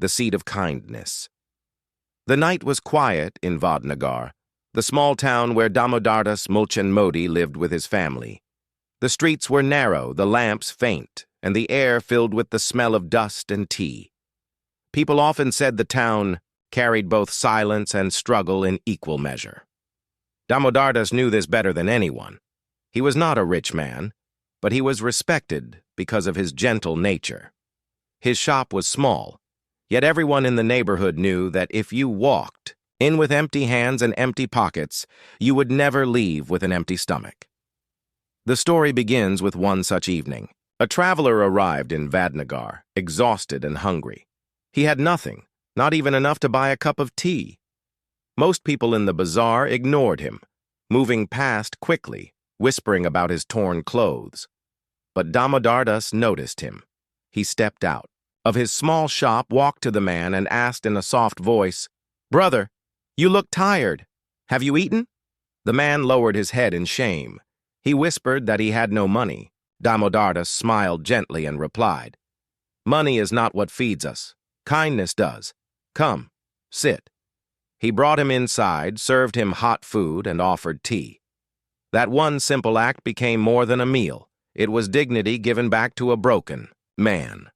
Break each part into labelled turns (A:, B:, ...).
A: the seed of kindness. The night was quiet in Vadnagar, the small town where Damodardas Mulchand lived with his family. The streets were narrow, the lamps faint, and the air filled with the smell of dust and tea. People often said the town carried both silence and struggle in equal measure. Damodardas knew this better than anyone. He was not a rich man, but he was respected because of his gentle nature. His shop was small, yet everyone in the neighborhood knew that if you walked in with empty hands and empty pockets, you would never leave with an empty stomach. The story begins with one such evening. A traveler arrived in Vadnagar, exhausted and hungry. He had nothing, not even enough to buy a cup of tea. Most people in the bazaar ignored him, moving past quickly, whispering about his torn clothes. But Damodardas noticed him. He stepped out of his small shop, walked to the man, and asked in a soft voice, "Brother, you look tired. Have you eaten?" The man lowered his head in shame. He whispered that he had no money. Damodardas smiled gently and replied, "Money is not what feeds us. Kindness does. Come, sit." He brought him inside, served him hot food, and offered tea. That one simple act became more than a meal. It was dignity given back to a broken man.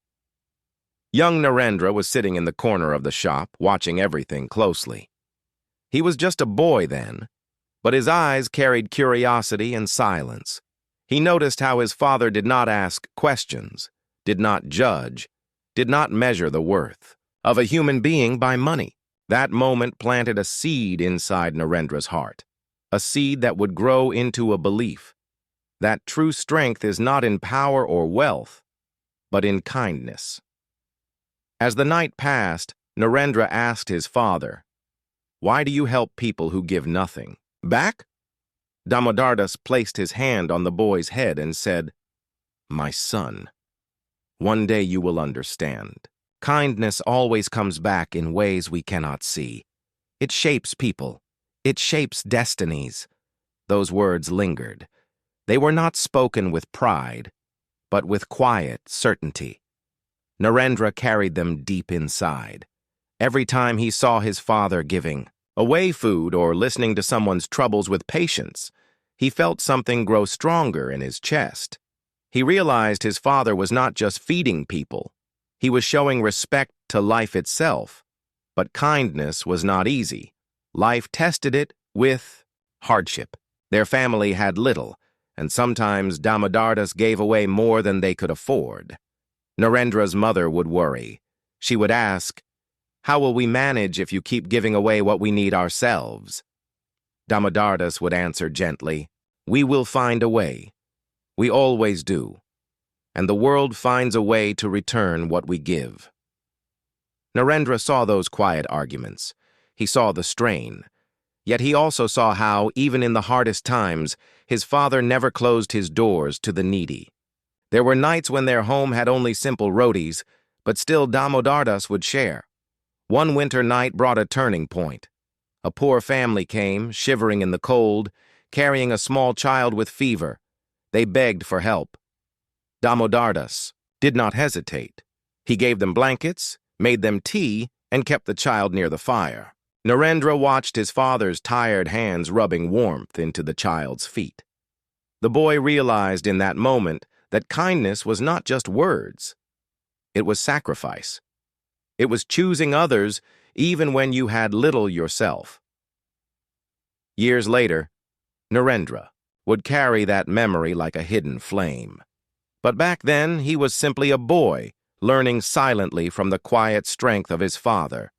A: Young Narendra was sitting in the corner of the shop, watching everything closely. He was just a boy then, but his eyes carried curiosity and silence. He noticed how his father did not ask questions, did not judge, did not measure the worth of a human being by money. That moment planted a seed inside Narendra's heart, a seed that would grow into a belief that true strength is not in power or wealth, but in kindness. As the night passed, Narendra asked his father, "Why do you help people who give nothing back?" Damodardas placed his hand on the boy's head and said, "My son, one day you will understand. Kindness always comes back in ways we cannot see. It shapes people. It shapes destinies." Those words lingered. They were not spoken with pride, but with quiet certainty. Narendra carried them deep inside. Every time he saw his father giving away food or listening to someone's troubles with patience, he felt something grow stronger in his chest. He realized his father was not just feeding people. He was showing respect to life itself. But kindness was not easy. Life tested it with hardship. Their family had little, and sometimes Damodardas gave away more than they could afford. Narendra's mother would worry. She would ask, "How will we manage if you keep giving away what we need ourselves?" Damodardas would answer gently, "We will find a way. We always do. And the world finds a way to return what we give." Narendra saw those quiet arguments. He saw the strain. Yet he also saw how, even in the hardest times, his father never closed his doors to the needy. There were nights when their home had only simple rotis, but still Damodardas would share. One winter night brought a turning point. A poor family came, shivering in the cold, carrying a small child with fever. They begged for help. Damodardas did not hesitate. He gave them blankets, made them tea, and kept the child near the fire. Narendra watched his father's tired hands rubbing warmth into the child's feet. The boy realized in that moment that kindness was not just words. It was sacrifice. It was choosing others even when you had little yourself. Years later, Narendra would carry that memory like a hidden flame. But back then, he was simply a boy, learning silently from the quiet strength of his father.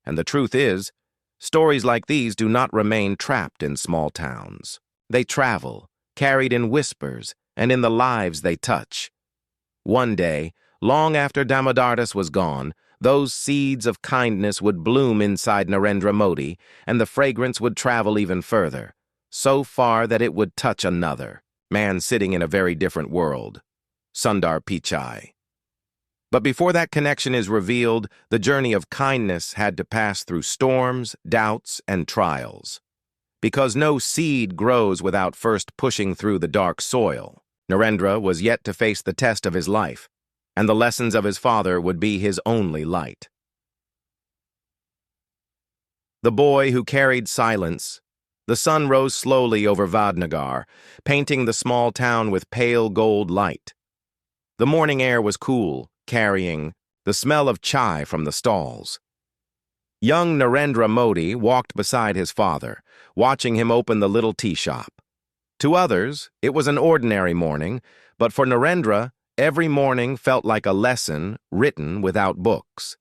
A: And the truth is, stories like these do not remain trapped in small towns. They travel, carried in whispers, and in the lives they touch. One day, long after Damodardas was gone, those seeds of kindness would bloom inside Narendra Modi, and the fragrance would travel even further, so far that it would touch another man sitting in a very different world, Sundar Pichai. But before that connection is revealed, the journey of kindness had to pass through storms, doubts, and trials. Because no seed grows without first pushing through the dark soil, Narendra was yet to face the test of his life, and the lessons of his father would be his only light. the boy who carried silence. The sun rose slowly over Vadnagar, painting the small town with pale gold light. The morning air was cool, carrying the smell of chai from the stalls. Young Narendra Modi walked beside his father, watching him open the little tea shop. To others, it was an ordinary morning, but for Narendra, every morning felt like a lesson written without books.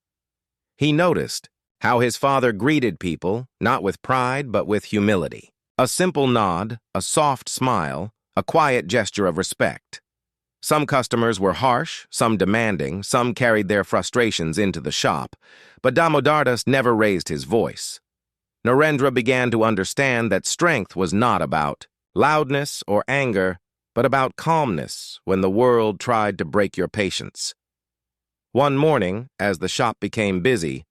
A: He noticed how his father greeted people, not with pride but with humility. A simple nod, a soft smile, a quiet gesture of respect. Some customers were harsh, some demanding, some carried their frustrations into the shop, but Damodardas never raised his voice. Narendra began to understand that strength was not about loudness or anger, but about calmness when the world tried to break your patience. One morning, as the shop became busy,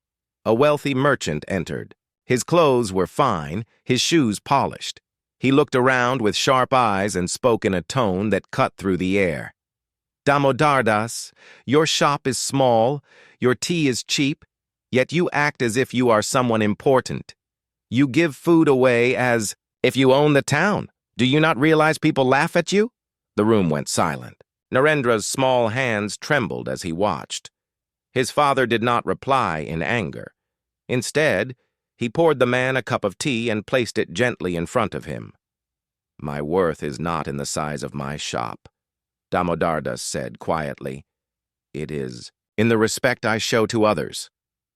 A: a wealthy merchant entered. His clothes were fine, his shoes polished. He looked around with sharp eyes and spoke in a tone that cut through the air. "Damodardas, your shop is small, your tea is cheap, yet you act as if you are someone important. You give food away as if you own the town. Do you not realize people laugh at you?" The room went silent. Narendra's small hands trembled as he watched. His father did not reply in anger. Instead, he poured the man a cup of tea and placed it gently in front of him. "My worth is not in the size of my shop," Damodardas said quietly. "It is in the respect I show to others."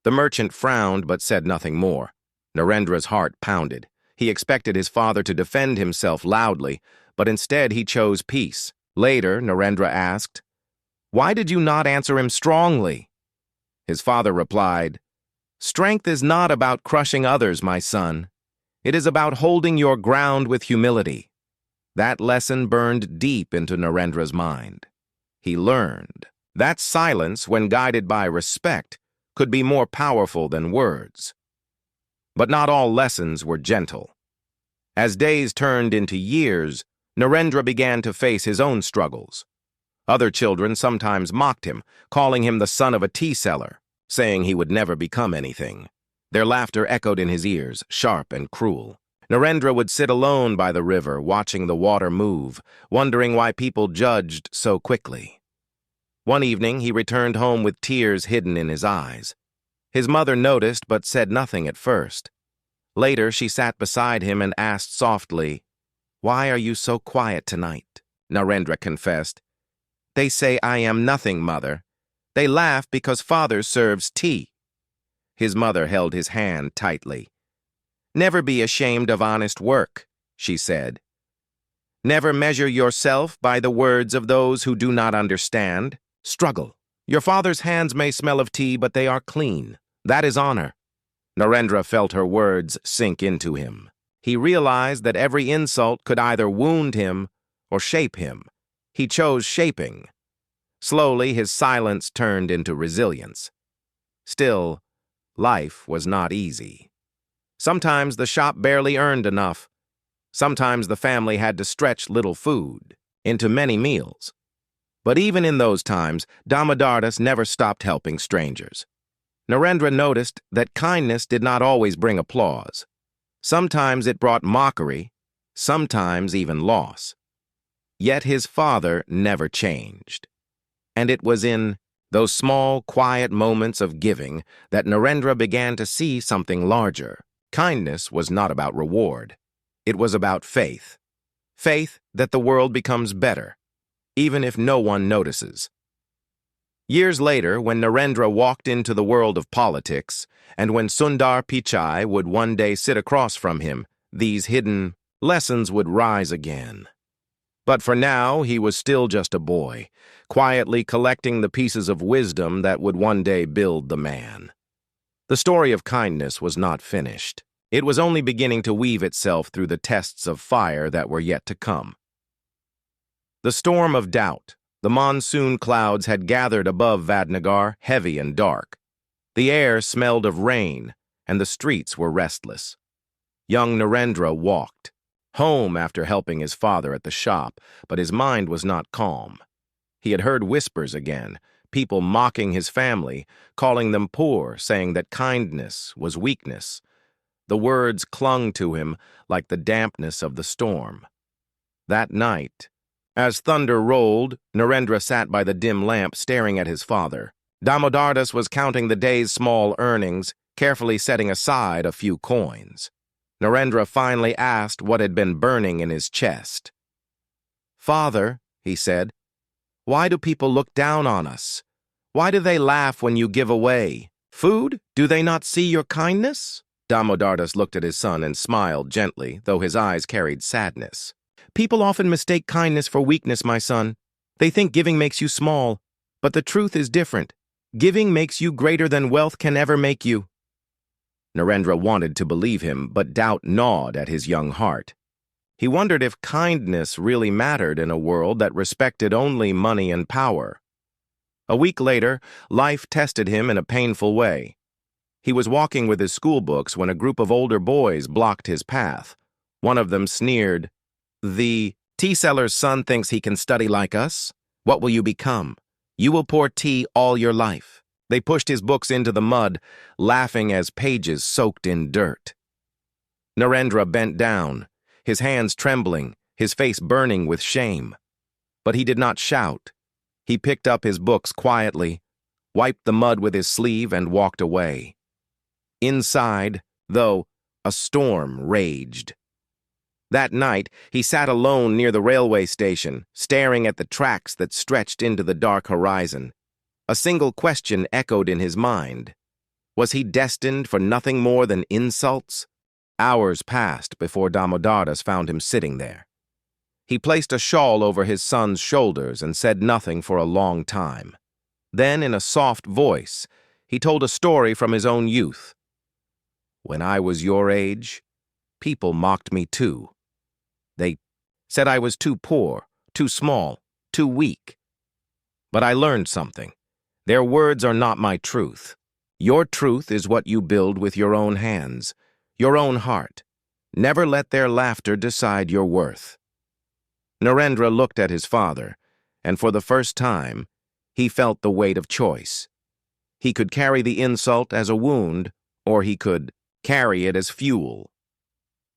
A: The merchant frowned but said nothing more. Narendra's heart pounded. He expected his father to defend himself loudly, but instead he chose peace. Later, Narendra asked, "Why did you not answer him strongly?" His father replied, "Strength is not about crushing others, my son. It is about holding your ground with humility." That lesson burned deep into Narendra's mind. He learned that silence, when guided by respect, could be more powerful than words. But not all lessons were gentle. As days turned into years, Narendra began to face his own struggles. Other children sometimes mocked him, calling him the son of a tea seller, saying he would never become anything. Their laughter echoed in his ears, sharp and cruel. Narendra would sit alone by the river, watching the water move, wondering why people judged so quickly. One evening, he returned home with tears hidden in his eyes. His mother noticed but said nothing at first. Later, she sat beside him and asked softly, "Why are you so quiet tonight?" Narendra confessed, "They say I am nothing, mother. They laugh because father serves tea." His mother held his hand tightly. "Never be ashamed of honest work," she said. "Never measure yourself by the words of those who do not understand. Struggle. Your father's hands may smell of tea, but they are clean. That is honor." Narendra felt her words sink into him. He realized that every insult could either wound him or shape him. He chose shaping. Slowly, his silence turned into resilience. Still, life was not easy. Sometimes the shop barely earned enough. Sometimes the family had to stretch little food into many meals. But even in those times, Damodardas never stopped helping strangers. Narendra noticed that kindness did not always bring applause. Sometimes it brought mockery, sometimes even loss. Yet his father never changed. And it was in those small, quiet moments of giving that Narendra began to see something larger. Kindness was not about reward. It was about faith. Faith that the world becomes better, even if no one notices. Years later, when Narendra walked into the world of politics, and when Sundar Pichai would one day sit across from him, these hidden lessons would rise again. But for now, he was still just a boy, quietly collecting the pieces of wisdom that would one day build the man. The story of kindness was not finished. It was only beginning to weave itself through the tests of fire that were yet to come. The storm of doubt, the monsoon clouds had gathered above Vadnagar, heavy and dark. The air smelled of rain, and the streets were restless. Young Narendra walked home after helping his father at the shop, but his mind was not calm. He had heard whispers again, people mocking his family, calling them poor, saying that kindness was weakness. The words clung to him like the dampness of the storm. That night, as thunder rolled, Narendra sat by the dim lamp staring at his father. Damodardas was counting the day's small earnings, carefully setting aside a few coins. Narendra finally asked what had been burning in his chest. "Father," he said, "why do people look down on us? Why do they laugh when you give away food? Do they not see your kindness?" Damodardas looked at his son and smiled gently, though his eyes carried sadness. "People often mistake kindness for weakness, my son. They think giving makes you small, but the truth is different. Giving makes you greater than wealth can ever make you." Narendra wanted to believe him, but doubt gnawed at his young heart. He wondered if kindness really mattered in a world that respected only money and power. A week later, life tested him in a painful way. He was walking with his school books when a group of older boys blocked his path. One of them sneered, "The tea seller's son thinks he can study like us? What will you become? You will pour tea all your life." They pushed his books into the mud, laughing as pages soaked in dirt. Narendra bent down, his hands trembling, his face burning with shame. But he did not shout. He picked up his books quietly, wiped the mud with his sleeve, and walked away. Inside, though, a storm raged. That night, he sat alone near the railway station, staring at the tracks that stretched into the dark horizon. A single question echoed in his mind. Was he destined for nothing more than insults? Hours passed before Damodardas found him sitting there. He placed a shawl over his son's shoulders and said nothing for a long time. Then, in a soft voice, he told a story from his own youth. "When I was your age, people mocked me too. They said I was too poor, too small, too weak. But I learned something. Their words are not my truth. Your truth is what you build with your own hands, your own heart. Never let their laughter decide your worth." Narendra looked at his father, and for the first time, he felt the weight of choice. He could carry the insult as a wound, or he could carry it as fuel.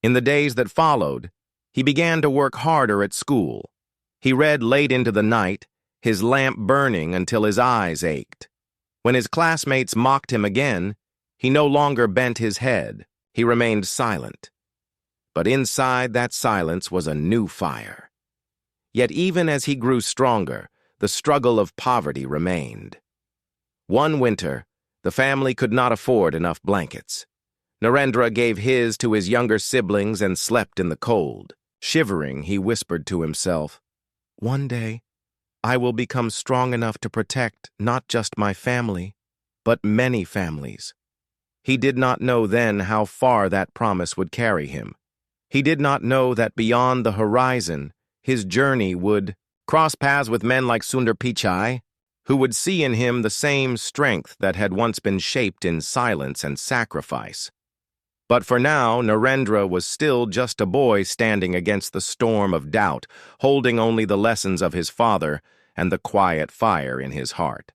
A: In the days that followed, he began to work harder at school. He read late into the night, his lamp burning until his eyes ached. When his classmates mocked him again, he no longer bent his head. He remained silent. But inside that silence was a new fire. Yet even as he grew stronger, the struggle of poverty remained. One winter, the family could not afford enough blankets. Narendra gave his to his younger siblings and slept in the cold. Shivering, he whispered to himself, "One day, I will become strong enough to protect not just my family, but many families." He did not know then how far that promise would carry him. He did not know that beyond the horizon, his journey would cross paths with men like Sundar Pichai, who would see in him the same strength that had once been shaped in silence and sacrifice. But for now, Narendra was still just a boy standing against the storm of doubt, holding only the lessons of his father and the quiet fire in his heart.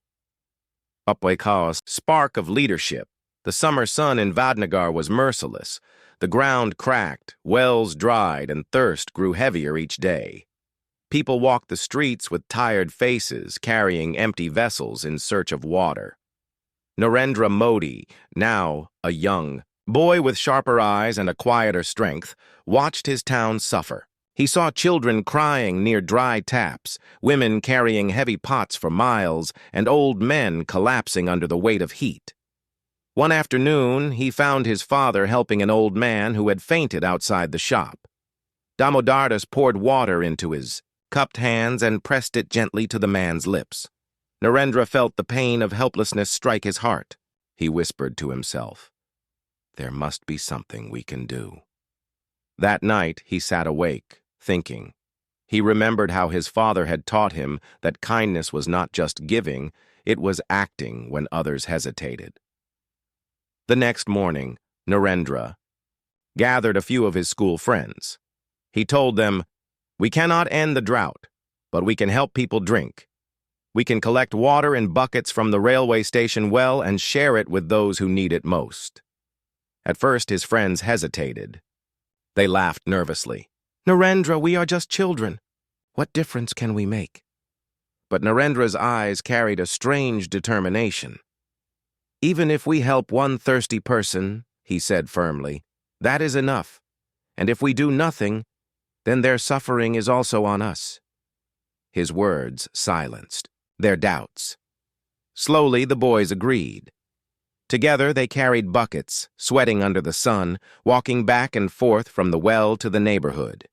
A: Upweka's spark of leadership. The summer sun in Vadnagar was merciless. The ground cracked, wells dried, and thirst grew heavier each day. People walked the streets with tired faces, carrying empty vessels in search of water. Narendra Modi, now a young boy with sharper eyes and a quieter strength, watched his town suffer. He saw children crying near dry taps, women carrying heavy pots for miles, and old men collapsing under the weight of heat. One afternoon, he found his father helping an old man who had fainted outside the shop. Damodardas poured water into his cupped hands and pressed it gently to the man's lips. Narendra felt the pain of helplessness strike his heart. He whispered to himself, "There must be something we can do." That night, he sat awake, thinking. He remembered how his father had taught him that kindness was not just giving, it was acting when others hesitated. The next morning, Narendra gathered a few of his school friends. He told them, "We cannot end the drought, but we can help people drink. We can collect water in buckets from the railway station well and share it with those who need it most." At first, his friends hesitated. They laughed nervously. "Narendra, we are just children. What difference can we make?" But Narendra's eyes carried a strange determination. "Even if we help one thirsty person," he said firmly, "that is enough. And if we do nothing, then their suffering is also on us." His words silenced their doubts. Slowly, the boys agreed. Together, they carried buckets, sweating under the sun, walking back and forth from the well to the neighborhood.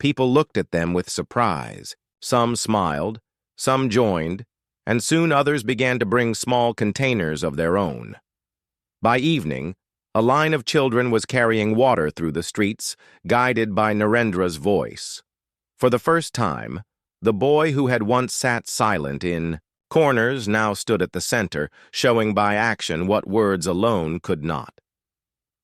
A: People looked at them with surprise. Some smiled, some joined, and soon others began to bring small containers of their own. By evening, a line of children was carrying water through the streets, guided by Narendra's voice. For the first time, the boy who had once sat silent in corners now stood at the center, showing by action what words alone could not.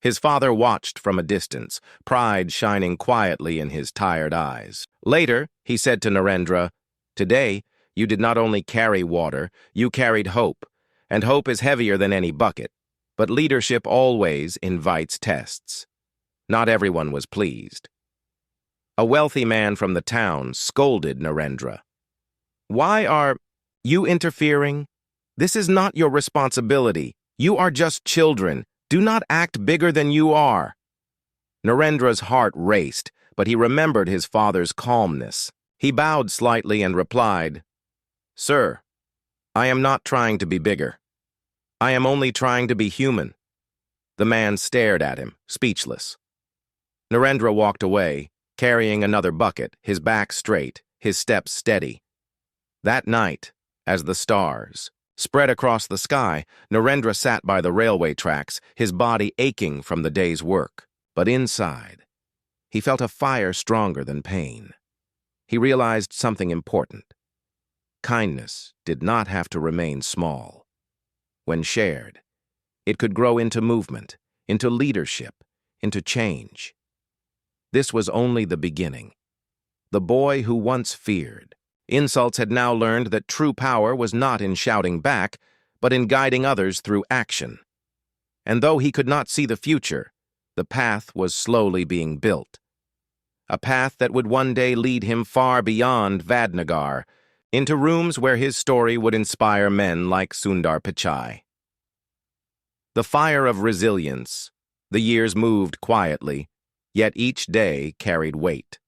A: His father watched from a distance, pride shining quietly in his tired eyes. Later, he said to Narendra, "Today, you did not only carry water, you carried hope, and hope is heavier than any bucket. But leadership always invites tests." Not everyone was pleased. A wealthy man from the town scolded Narendra. "Why are you interfering? This is not your responsibility. You are just children. Do not act bigger than you are." Narendra's heart raced, but he remembered his father's calmness. He bowed slightly and replied, "Sir, I am not trying to be bigger. I am only trying to be human." The man stared at him, speechless. Narendra walked away, carrying another bucket, his back straight, his steps steady. That night, as the stars spread across the sky, Narendra sat by the railway tracks, his body aching from the day's work. But inside, he felt a fire stronger than pain. He realized something important. Kindness did not have to remain small. When shared, it could grow into movement, into leadership, into change. This was only the beginning. The boy who once feared insults had now learned that true power was not in shouting back, but in guiding others through action. And though he could not see the future, the path was slowly being built. A path that would one day lead him far beyond Vadnagar, into rooms where his story would inspire men like Sundar Pichai. The fire of resilience. The years moved quietly, yet each day carried weight.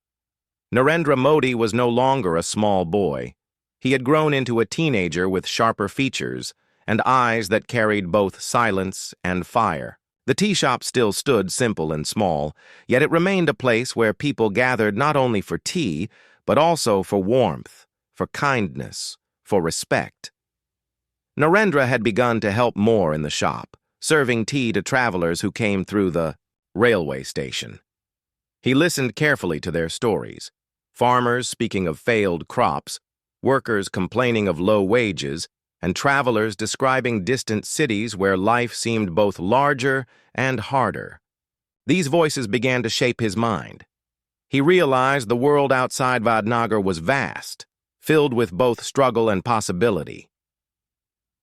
A: Narendra Modi was no longer a small boy. He had grown into a teenager with sharper features and eyes that carried both silence and fire. The tea shop still stood simple and small, yet it remained a place where people gathered not only for tea, but also for warmth, for kindness, for respect. Narendra had begun to help more in the shop, serving tea to travelers who came through the railway station. He listened carefully to their stories. Farmers speaking of failed crops, workers complaining of low wages, and travelers describing distant cities where life seemed both larger and harder. These voices began to shape his mind. He realized the world outside Vadnagar was vast, filled with both struggle and possibility.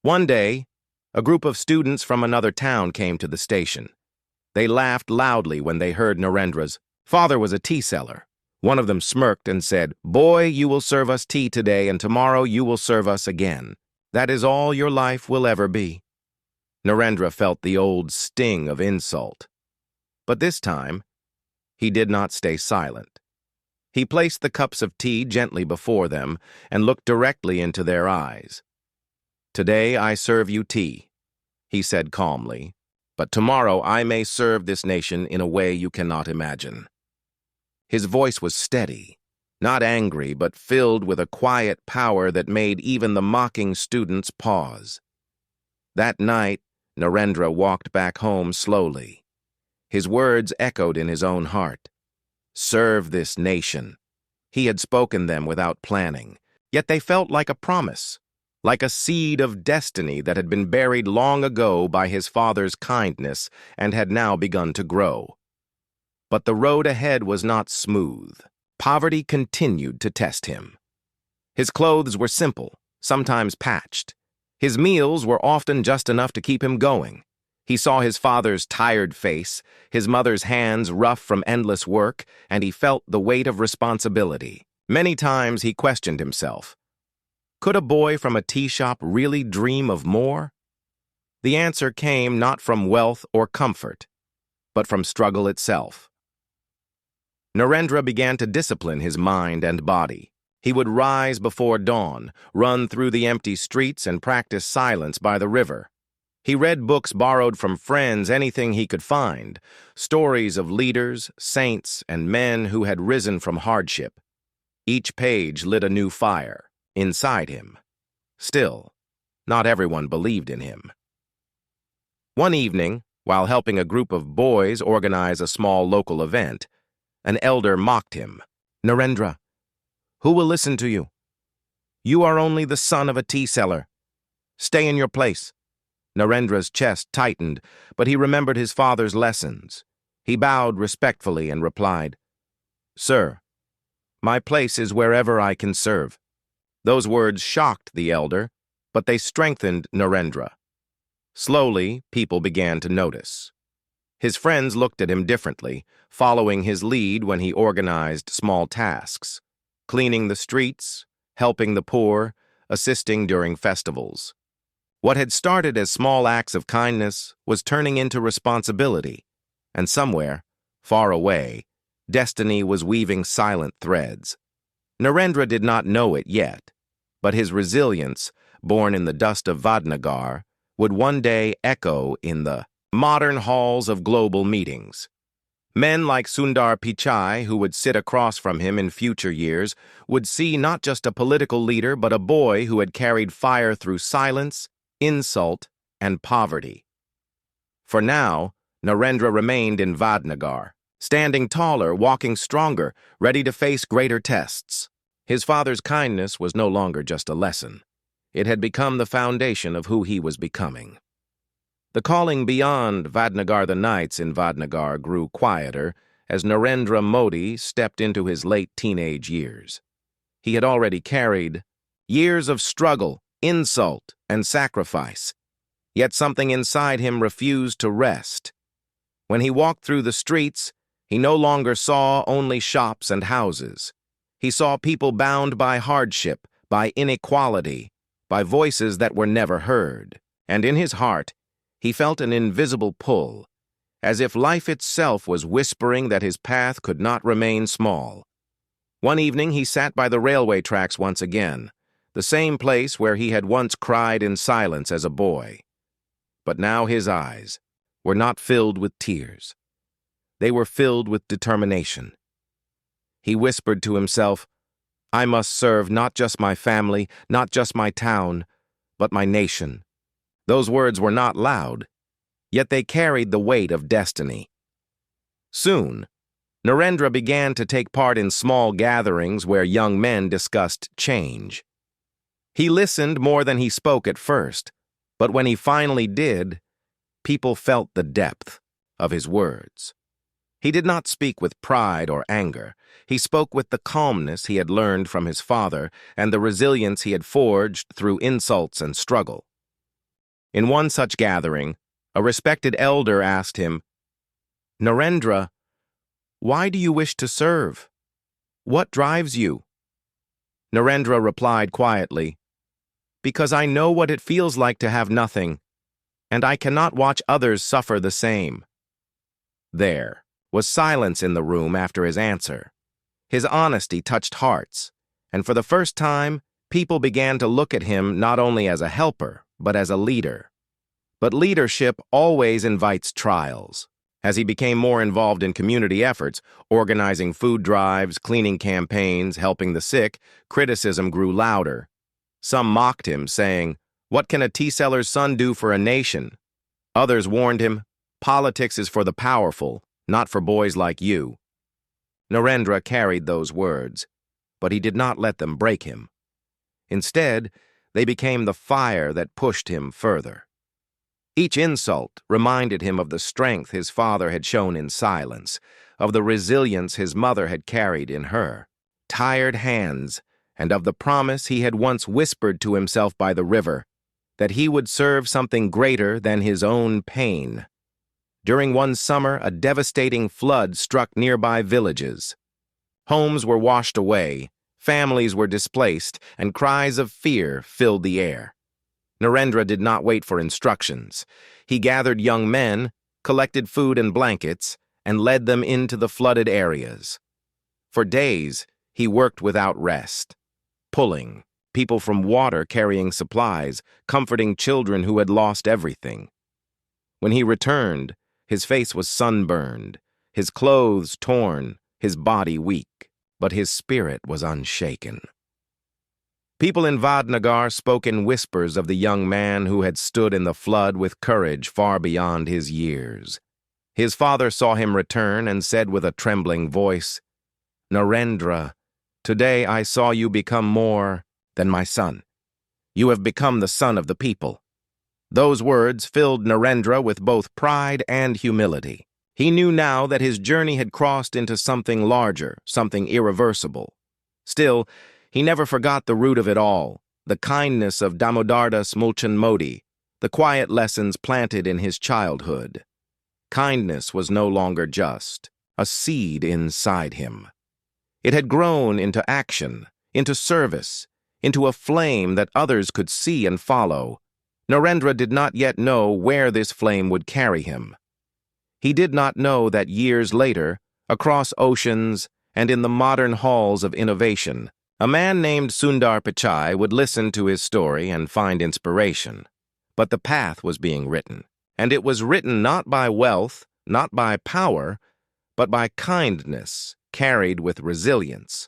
A: One day, a group of students from another town came to the station. They laughed loudly when they heard Narendra's father was a tea seller. One of them smirked and said, "Boy, you will serve us tea today, and tomorrow you will serve us again. That is all your life will ever be." Narendra felt the old sting of insult. But this time, he did not stay silent. He placed the cups of tea gently before them and looked directly into their eyes. "Today I serve you tea," he said calmly, "but tomorrow I may serve this nation in a way you cannot imagine." His voice was steady, not angry, but filled with a quiet power that made even the mocking students pause. That night, Narendra walked back home slowly. His words echoed in his own heart. Serve this nation. He had spoken them without planning, yet they felt like a promise, like a seed of destiny that had been buried long ago by his father's kindness and had now begun to grow. But the road ahead was not smooth. Poverty continued to test him. His clothes were simple, sometimes patched. His meals were often just enough to keep him going. He saw his father's tired face, his mother's hands rough from endless work, and he felt the weight of responsibility. Many times he questioned himself. Could a boy from a tea shop really dream of more? The answer came not from wealth or comfort, but from struggle itself. Narendra began to discipline his mind and body. He would rise before dawn, run through the empty streets, and practice silence by the river. He read books borrowed from friends, anything he could find, stories of leaders, saints, and men who had risen from hardship. Each page lit a new fire inside him. Still, not everyone believed in him. One evening, while helping a group of boys organize a small local event, an elder mocked him. "Narendra, who will listen to you? You are only the son of a tea seller. Stay in your place." Narendra's chest tightened, but he remembered his father's lessons. He bowed respectfully and replied, "Sir, my place is wherever I can serve." Those words shocked the elder, but they strengthened Narendra. Slowly, people began to notice. His friends looked at him differently, following his lead when he organized small tasks, cleaning the streets, helping the poor, assisting during festivals. What had started as small acts of kindness was turning into responsibility, and somewhere, far away, destiny was weaving silent threads. Narendra did not know it yet, but his resilience, born in the dust of Vadnagar, would one day echo in the modern halls of global meetings. Men like Sundar Pichai, who would sit across from him in future years, would see not just a political leader but a boy who had carried fire through silence, insult, and poverty. For now, Narendra remained in Vadnagar, standing taller, walking stronger, ready to face greater tests. His father's kindness was no longer just a lesson. It had become the foundation of who he was becoming. The calling beyond Vadnagar, the nights in Vadnagar, grew quieter as Narendra Modi stepped into his late teenage years. He had already carried years of struggle, insult, and sacrifice, yet something inside him refused to rest. When he walked through the streets, he no longer saw only shops and houses. He saw people bound by hardship, by inequality, by voices that were never heard. And in his heart, he felt an invisible pull, as if life itself was whispering that his path could not remain small. One evening, he sat by the railway tracks once again, the same place where he had once cried in silence as a boy. But now his eyes were not filled with tears. They were filled with determination. He whispered to himself, "I must serve not just my family, not just my town, but my nation." Those words were not loud, yet they carried the weight of destiny. Soon, Narendra began to take part in small gatherings where young men discussed change. He listened more than he spoke at first, but when he finally did, people felt the depth of his words. He did not speak with pride or anger. He spoke with the calmness he had learned from his father and the resilience he had forged through insults and struggle. In one such gathering, a respected elder asked him, "Narendra, why do you wish to serve? What drives you?" Narendra replied quietly, "Because I know what it feels like to have nothing, and I cannot watch others suffer the same." There was silence in the room after his answer. His honesty touched hearts, and for the first time, people began to look at him not only as a helper, but as a leader. But leadership always invites trials. As he became more involved in community efforts, organizing food drives, cleaning campaigns, helping the sick, criticism grew louder. Some mocked him, saying, "What can a tea seller's son do for a nation?" Others warned him, "Politics is for the powerful, not for boys like you." Narendra carried those words, but he did not let them break him. Instead, they became the fire that pushed him further. Each insult reminded him of the strength his father had shown in silence, of the resilience his mother had carried in her tired hands, and of the promise he had once whispered to himself by the river, that he would serve something greater than his own pain. During one summer, a devastating flood struck nearby villages. Homes were washed away, families were displaced, and cries of fear filled the air. Narendra did not wait for instructions. He gathered young men, collected food and blankets, and led them into the flooded areas. For days, he worked without rest, pulling people from water, carrying supplies, comforting children who had lost everything. When he returned, his face was sunburned, his clothes torn, his body weak, but his spirit was unshaken. People in Vadnagar spoke in whispers of the young man who had stood in the flood with courage far beyond his years. His father saw him return and said with a trembling voice, "Narendra, today I saw you become more than my son. You have become the son of the people." Those words filled Narendra with both pride and humility. He knew now that his journey had crossed into something larger, something irreversible. Still, he never forgot the root of it all, the kindness of Damodardas Mulchand, the quiet lessons planted in his childhood. Kindness was no longer just a seed inside him. It had grown into action, into service, into a flame that others could see and follow. Narendra did not yet know where this flame would carry him. He did not know that years later, across oceans and in the modern halls of innovation, a man named Sundar Pichai would listen to his story and find inspiration. But the path was being written, and it was written not by wealth, not by power, but by kindness carried with resilience.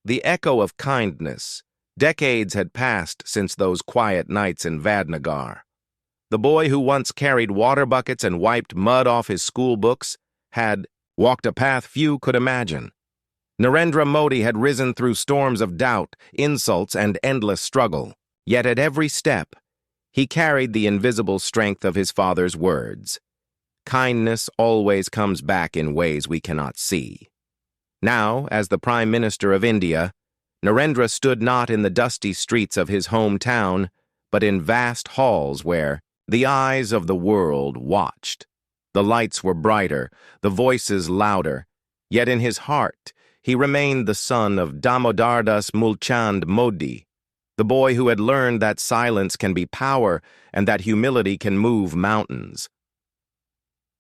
A: The echo of kindness. Decades had passed since those quiet nights in Vadnagar. The boy who once carried water buckets and wiped mud off his school books had walked a path few could imagine. Narendra Modi had risen through storms of doubt, insults, and endless struggle. Yet at every step, he carried the invisible strength of his father's words. Kindness always comes back in ways we cannot see. Now, as the Prime Minister of India, Narendra stood not in the dusty streets of his hometown, but in vast halls where the eyes of the world watched. The lights were brighter, the voices louder, yet in his heart he remained the son of Damodardas Mulchand Modi, the boy who had learned that silence can be power and that humility can move mountains.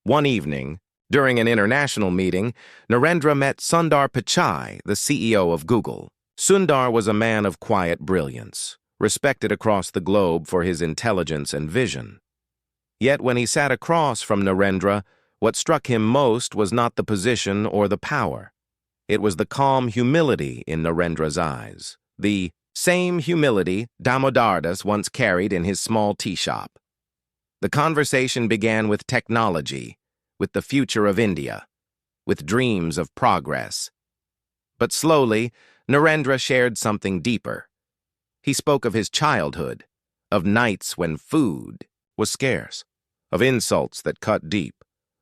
A: One evening, during an international meeting, Narendra met Sundar Pichai, the CEO of Google. Sundar was a man of quiet brilliance, respected across the globe for his intelligence and vision. Yet when he sat across from Narendra, what struck him most was not the position or the power. It was the calm humility in Narendra's eyes, the same humility Damodardas once carried in his small tea shop. The conversation began with technology, with the future of India, with dreams of progress. But slowly, Narendra shared something deeper. He spoke of his childhood, of nights when food was scarce, of insults that cut deep,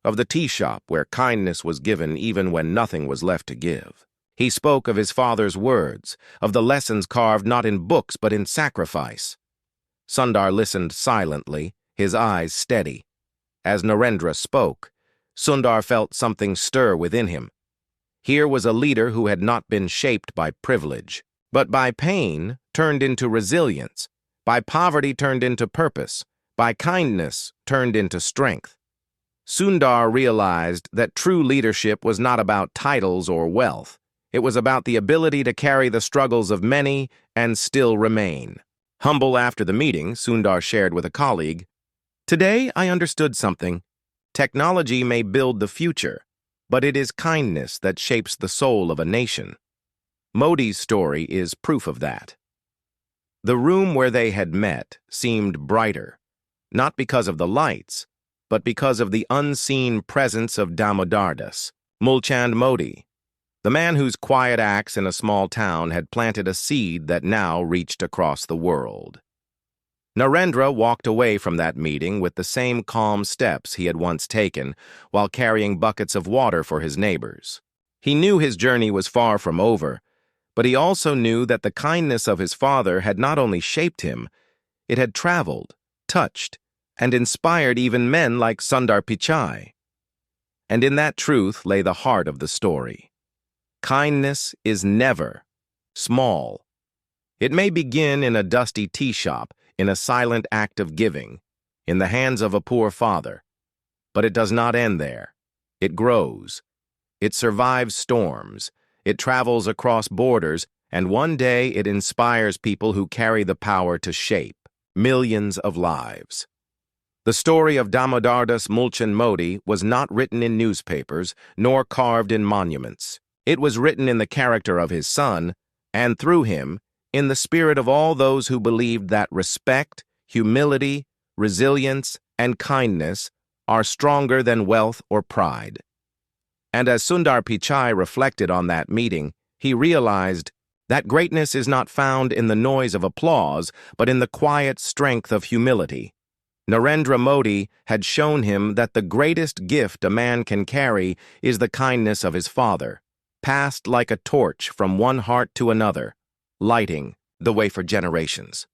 A: of the tea shop where kindness was given even when nothing was left to give. He spoke of his father's words, of the lessons carved not in books but in sacrifice. Sundar listened silently, his eyes steady. As Narendra spoke, Sundar felt something stir within him. Here was a leader who had not been shaped by privilege, but by pain turned into resilience, by poverty turned into purpose, by kindness turned into strength. Sundar realized that true leadership was not about titles or wealth. It was about the ability to carry the struggles of many and still remain. Humble after the meeting, Sundar shared with a colleague, "Today I understood something. Technology may build the future, but it is kindness that shapes the soul of a nation." Modi's story is proof of that. The room where they had met seemed brighter, not because of the lights, but because of the unseen presence of Damodardas, Mulchand Modi, the man whose quiet acts in a small town had planted a seed that now reached across the world. Narendra walked away from that meeting with the same calm steps he had once taken while carrying buckets of water for his neighbors. He knew his journey was far from over, but he also knew that the kindness of his father had not only shaped him, It had traveled, touched, and inspired even men like Sundar Pichai. And in that truth lay the heart of the story. Kindness is never small. It may begin in a dusty tea shop, in a silent act of giving, in the hands of a poor father. But it does not end there. It grows. It survives storms. It travels across borders, and one day it inspires people who carry the power to shape millions of lives. The story of Damodardas Mulchand was not written in newspapers, nor carved in monuments. It was written in the character of his son, and through him, in the spirit of all those who believed that respect, humility, resilience, and kindness are stronger than wealth or pride. And as Sundar Pichai reflected on that meeting, he realized that greatness is not found in the noise of applause, but in the quiet strength of humility. Narendra Modi had shown him that the greatest gift a man can carry is the kindness of his father, passed like a torch from one heart to another, lighting the way for generations.